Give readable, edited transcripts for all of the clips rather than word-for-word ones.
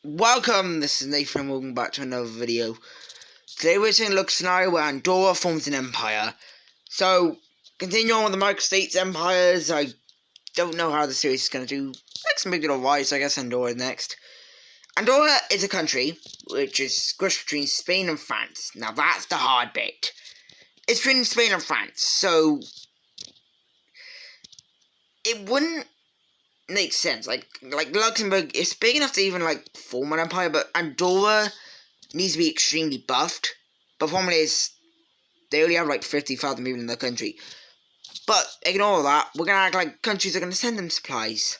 Welcome, this is Nathan and welcome back to another video. Today we're taking a look at a scenario where Andorra forms an empire. So, continue on with the microstates empires. I don't know how the series is going to do. Next maybe it'll rise, so I guess Andorra next. Andorra is a country which is squished between Spain and France. Now that's the hard bit. It's between Spain and France, so it wouldn't make sense. Like Luxembourg is big enough to even form an empire, but Andorra needs to be extremely buffed. But the problem is, they only have 50,000 people in the country. But ignore all that, we're gonna act like countries are gonna send them supplies.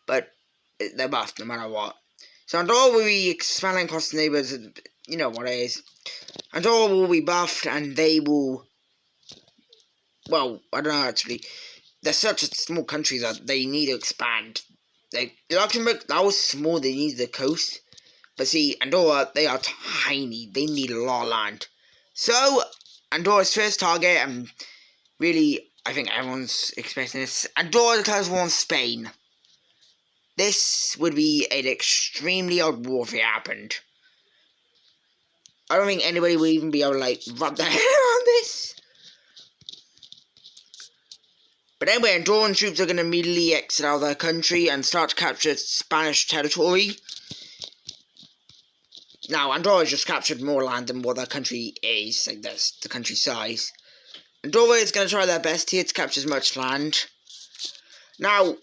But they're buffed no matter what. So Andorra will be expanding across the neighbours, you know what it is. Andorra will be buffed and they will, well, I don't know actually. They're such a small country that they need to expand. Luxembourg, that was small, they needed the coast. But see, Andorra, they are tiny. They need a lot of land. So, Andorra's first target, and really, I think everyone's expecting this. Andorra declares war on Spain. This would be an extremely odd war if it happened. I don't think anybody will even be able to, wrap their head around this. But anyway, Andorran troops are going to immediately exit out of their country and start to capture Spanish territory. Now, Andorra just captured more land than what their country is, that's the country size. Andorra is going to try their best here to capture as much land. Now,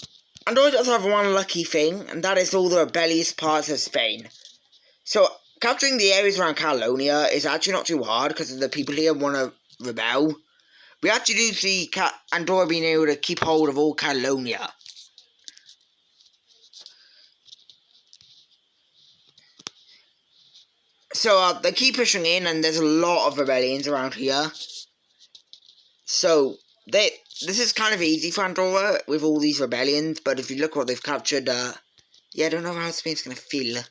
Andorra does have one lucky thing, and that is all the rebellious parts of Spain. So, capturing the areas around Catalonia is actually not too hard, because the people here want to rebel. We actually do see Andorra being able to keep hold of all Catalonia. So, they keep pushing in, and there's a lot of rebellions around here. So, this is kind of easy for Andorra with all these rebellions, but if you look what they've captured, yeah, I don't know how Spain's going to feel.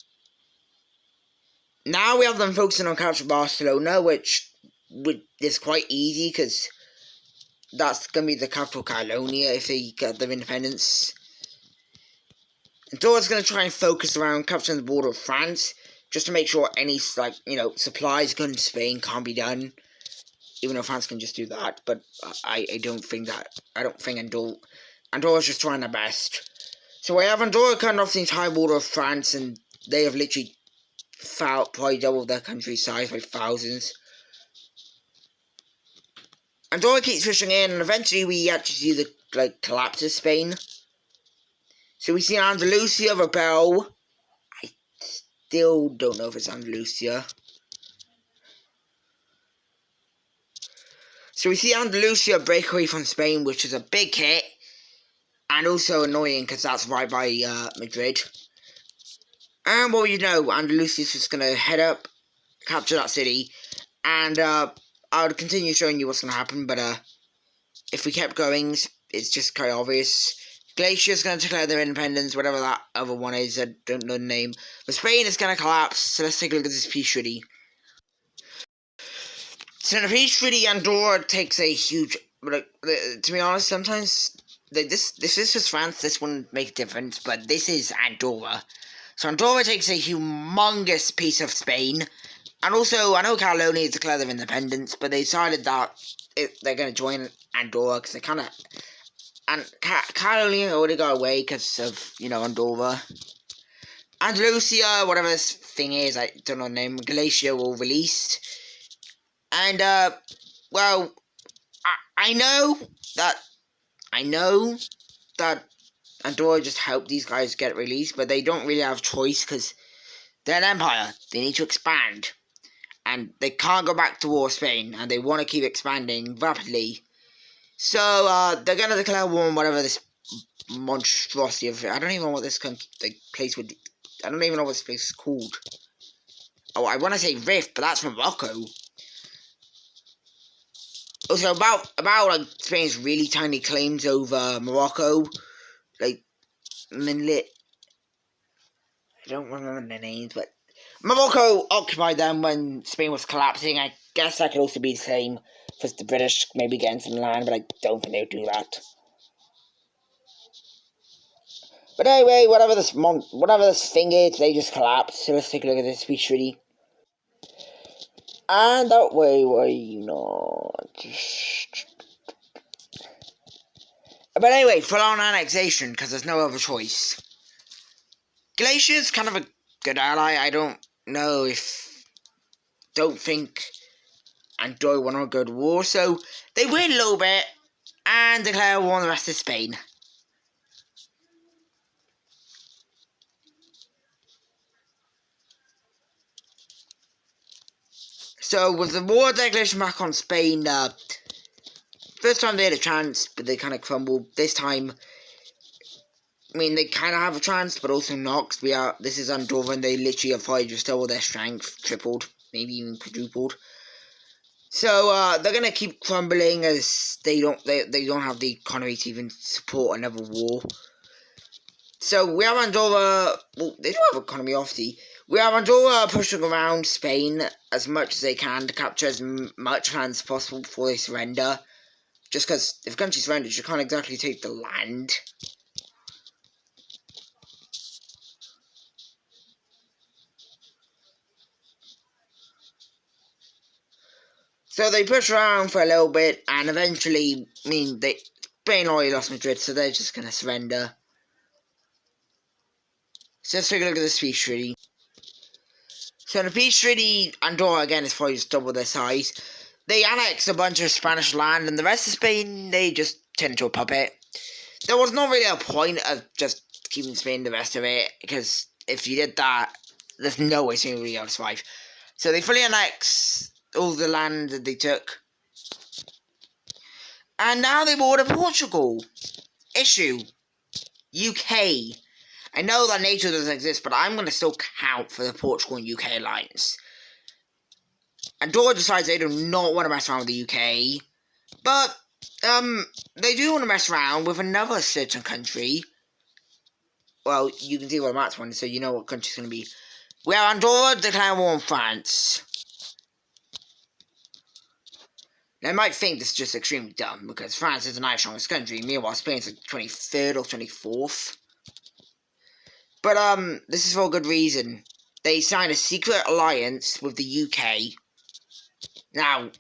Now we have them focusing on capturing Barcelona, which is quite easy, because that's going to be the capital Catalonia if they get their independence. Andorra's going to try and focus around capturing the border of France, just to make sure any, supplies going to Spain can't be done. Even though France can just do that, but I don't think that. I don't think Andorra's just trying their best. So we have Andorra cutting off the entire border of France, and they have literally probably doubled their country's size by thousands. Andorra keeps pushing in, and eventually we actually see the collapse of Spain. So we see Andalusia rebel. I still don't know if it's Andalusia. So we see Andalusia break away from Spain, which is a big hit. And also annoying, because that's right by Madrid. And what you know, Andalusia's just going to head up, capture that city. And I would continue showing you what's going to happen, but if we kept going, it's just kind of obvious. Galicia's going to declare their independence, whatever that other one is, I don't know the name. But Spain is going to collapse, so let's take a look at this peace treaty. So in a peace treaty, Andorra takes a huge... to be honest, sometimes... This is just France, this wouldn't make a difference, but this is Andorra. So Andorra takes a humongous piece of Spain. And also, I know Catalonia declared their independence, but they decided that they're going to join Andorra, because they kind of... And Catalonia already got away because of, Andorra. Andalusia, whatever this thing is, I don't know the name, Galicia were released. And, well, I know that Andorra just helped these guys get released, but they don't really have a choice, because they're an empire. They need to expand. And they can't go back to war with Spain, and they want to keep expanding rapidly. So, they're going to declare war on whatever this monstrosity of... I don't even know what this place would... I don't even know what this place is called. Oh, I want to say Rift, but that's Morocco. Also, about Spain's really tiny claims over Morocco, Minlet, I don't remember their names, but Morocco occupied them when Spain was collapsing. I guess that could also be the same for the British maybe getting some land, but I don't think they would do that. But anyway, whatever this thing is, they just collapsed. So let's take a look at this speech treaty. And that way, But anyway, full-on annexation, because there's no other choice. Galatia's kind of a good ally. I don't think Andorra want to go to war, so they win a little bit and declare war on the rest of Spain. So with the war declaration back on Spain, first time they had a chance, but they kind of crumbled. This time, I mean, they kind of have a chance, but also not, because this is Andorra, and they literally have fired just double their strength, tripled, maybe even quadrupled. So they're gonna keep crumbling as they don't have the economy to even support another war. So we have Andorra. Well, they do have economy, obviously. We have Andorra pushing around Spain as much as they can to capture as much land as possible before they surrender. Just because if a country surrenders, you can't exactly take the land. So they push around for a little bit, and eventually, Spain already lost Madrid, so they're just going to surrender. So let's take a look at the peace treaty. So in the peace treaty, Andorra again is probably just double their size. They annex a bunch of Spanish land, and the rest of Spain, they just turn into a puppet. There was not really a point of just keeping Spain the rest of it, because if you did that, there's no way Spain would be able to survive. So they fully annex all the land that they took. And now they border Portugal. Issue. UK. I know that NATO doesn't exist, but I'm going to still count for the Portugal and UK alliance. Andorra decides they do not want to mess around with the UK. But, they do want to mess around with another certain country. Well, you can see what that's one, so you know what country's going to be. We have Andorra declaring war on France. Now, you might think this is just extremely dumb, because France is the ninth strongest country, meanwhile Spain's like 23rd or 24th. But, this is for a good reason. They signed a secret alliance with the UK. Now,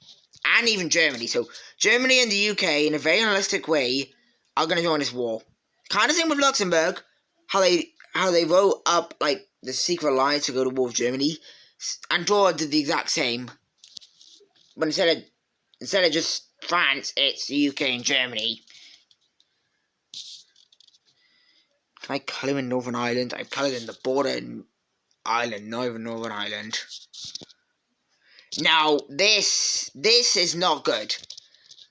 and even Germany. So, Germany and the UK, in a very realistic way, are going to join this war. Kind of same with Luxembourg, how they wrote up, like, the secret alliance to go to war with Germany. Andorra did the exact same. But instead of just France, it's the UK and Germany. Can I colour in Northern Ireland? I've coloured in the border in Ireland, not even Northern Ireland. Now, this is not good.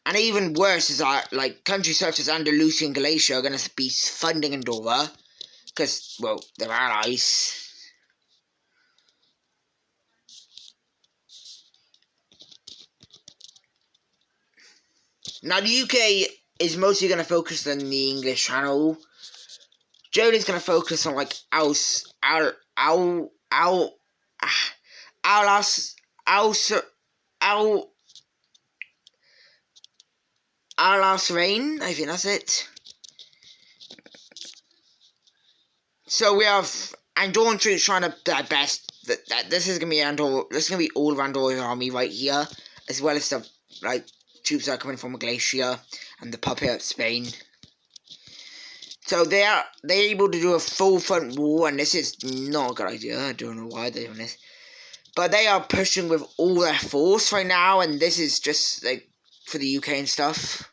And even worse is that, like, countries such as Andalusia and Galicia are going to be funding Andorra. Because, well, they're allies. Now, the UK is mostly going to focus on the English Channel. Germany's going to focus on, like, Alsace Rain, I think that's it. So we have Andorran troops trying to their best. That this is gonna be Andorra. This is gonna be all of Andorra's army right here, as well as the like troops that are coming from Galicia and the puppet of Spain. So they're able to do a full front war, and this is not a good idea. I don't know why they're doing this, but they are pushing with all their force right now, and this is just like for the UK and stuff.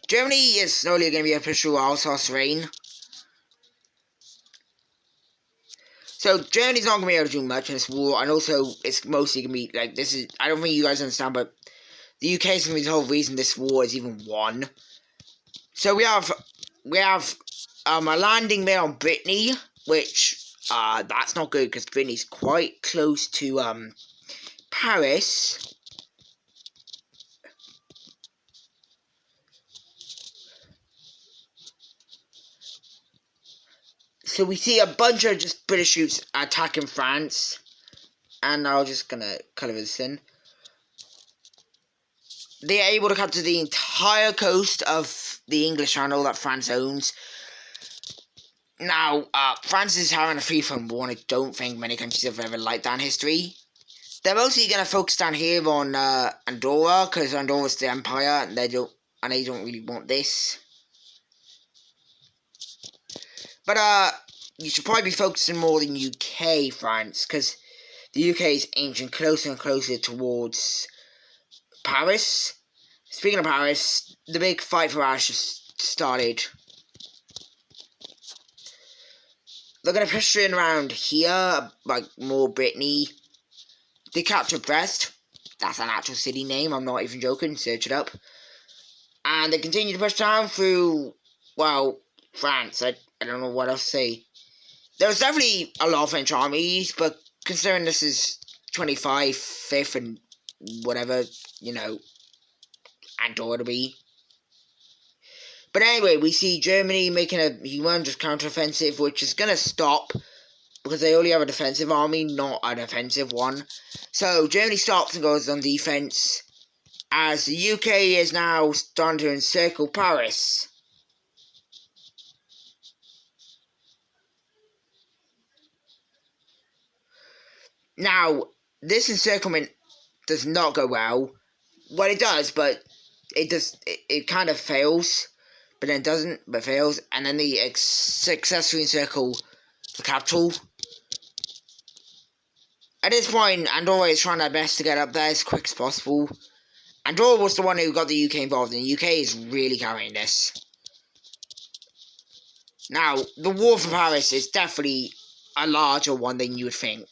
Germany is slowly going to be a push through Alsace Rain. So Germany's not going to be able to do much in this war, and also it's mostly going to be like this is. I don't think you guys understand, but the UK is going to be the whole reason this war is even won. So we have a landing there on Brittany, which that's not good because Brittany's quite close to Paris. So we see a bunch of just British troops attacking France. And I'm just gonna colour this in. they are able to capture the entire coast of the English Channel that France owns. Now, France is having a free-flowing war, and I don't think many countries have ever liked that in history. They're mostly going to focus down here on Andorra, because Andorra's the empire, and they don't really want this. But you should probably be focusing more on UK, France, because the UK is inching closer and closer towards Paris. Speaking of Paris, the big fight for Paris just started. They're going to push in around here, like more Brittany. They captured Brest. That's an actual city name, I'm not even joking, search it up. And they continue to push down through, well, France. I don't know what else to say. There was definitely a lot of French armies, but considering this is 25, 5th, and whatever, you know, Andorra to be. But anyway, we see Germany making a humongous counteroffensive, which is going to stop, because they only have a defensive army, not an offensive one. So Germany stops and goes on defense, as the UK is now starting to encircle Paris. Now, this encirclement does not go well. Well, it does, but it kind of fails, but then doesn't, but fails, and then they successfully encircle the capital. At this point, Andorra is trying their best to get up there as quick as possible. Andorra was the one who got the UK involved, and the UK is really carrying this. Now, the war for Paris is definitely a larger one than you would think.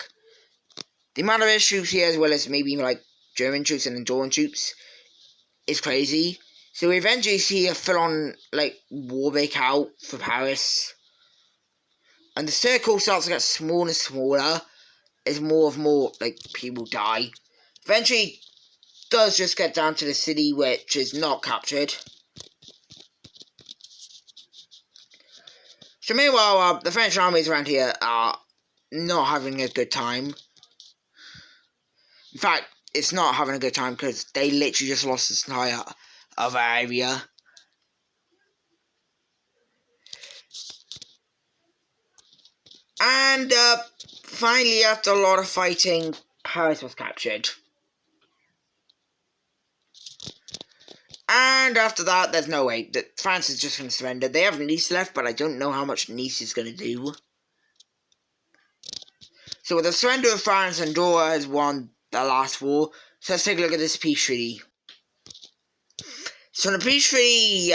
The amount of British troops here, as well as maybe like German troops and Andorran troops, is crazy. So we eventually see a full-on like war break out for Paris, and the circle starts to get smaller and smaller as more like people die. Eventually, does just get down to the city, which is not captured. So meanwhile, the French armies around here are not having a good time. In fact, it's not having a good time because they literally just lost this entire other area. And finally, after a lot of fighting, Paris was captured. And after that, there's no way that France is just going to surrender. They have Nice left, but I don't know how much Nice is going to do. So with the surrender of France, Andorra has won the last war. So let's take a look at this peace treaty. So the peace treaty,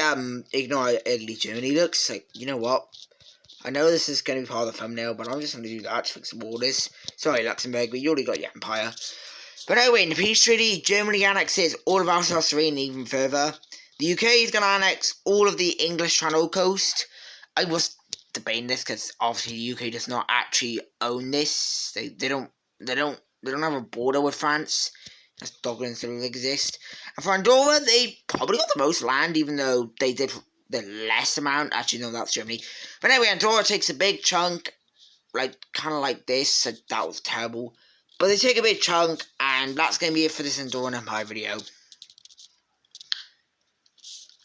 ignore how ugly Germany looks. Like, you know what? I know this is going to be part of the thumbnail, but I'm just going to do that to fix the borders. Sorry, Luxembourg, but you already got your empire. But anyway, in the peace treaty, Germany annexes all of Alsace-Lorraine even further. The UK is going to annex all of the English Channel coast. I was debating this because obviously the UK does not actually own this. They don't have a border with France. As Docklands still exist. And for Andorra, they probably got the most land, even though they did the less amount. Actually, no, that's Germany. But anyway, Andorra takes a big chunk, like kind of like this. So that was terrible. But they take a big chunk, and that's going to be it for this Andorran Empire video.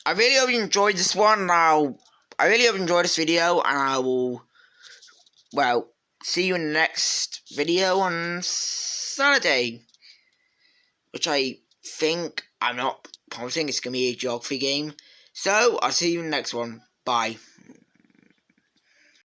I really hope you enjoyed this one. I really hope you enjoyed this video, and I will, well, see you in the next video on Saturday. Which I think, I'm not promising, it's going to be a geography game. So, I'll see you in the next one. Bye.